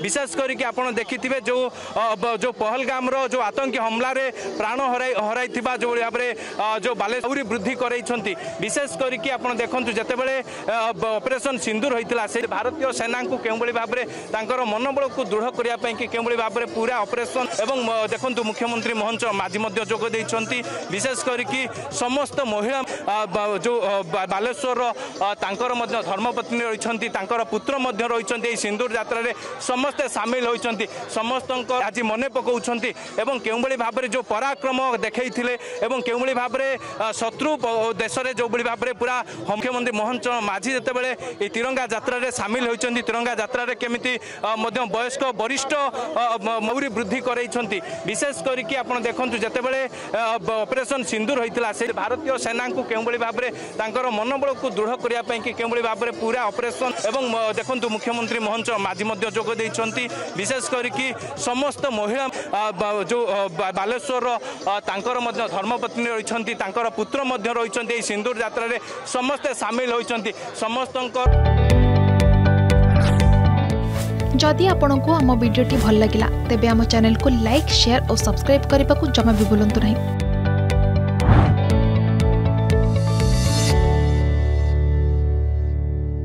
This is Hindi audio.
विशेष करके आपण देखिथिबे जो जो पहलगाम रो जो आतंकी हमला रे प्राण हराई जो भाव जो बालेश्वर वृद्धि करैछंती विशेष करके आपण देखंतु जतेबेले ऑपरेशन सिंदूर होइतिला से भारतीय सेना को केउबळी भाबरे तांकर मनोबल को दृढ़ करिया पई कि केउबळी भाबरे पूरा ऑपरेशन एवं देखंतु मुख्यमंत्री मोहन माझी मध्य जोग दैछंती विशेष करके समस्त महिला जो बालेश्वर तांकर मध्य धर्मपत्नी रहिछंती तांकर पुत्र मध्य रहिछंती ए सिंदूर यात्रा रे समस्त सामिल होइछंती समस्त आज मने पकाउछंती एवं केउबळी भाबरे जो पराक्रम देखैथिले एवं केउबळी भाबरे शत्रु देश रे जो बळी भाबरे पूरा मुख्यमंत्री मोहन माझी जेतेबेले ए तिरंगा यात्रा रे सामिल होइछंती तिरंगा यात्रा रे केमिति मध्य वयस्क वरिष्ठ मौरी वृद्धि करैछंती विशेष करके आपण देखंतु जेतेबेले ऑपरेशन सिंदूर होइतिला से भारतीय सेना को केउबळी भाबरे तांकर मनोबल को दृढ़ करिया पई कि केउबळी भाबरे पूरा ऑपरेशन एवं देखंतु मुख्यमंत्री मोहन माझी मध्य जोग दैछंती विशेष करके समस्त महिला जो बालेश्वर तांकर मध्य धर्मपत्नी रहिछंती तांकर पुत्र मध्य रहिछंती ए सिंदूर यात्रा रे समस्त सामिल होइछंती समस्त जदि आपंक आम भिडी भल लगा तेब आम चैनल को लाइक शेयर और सब्सक्राइब करने को जमा भी भूलु नहीं।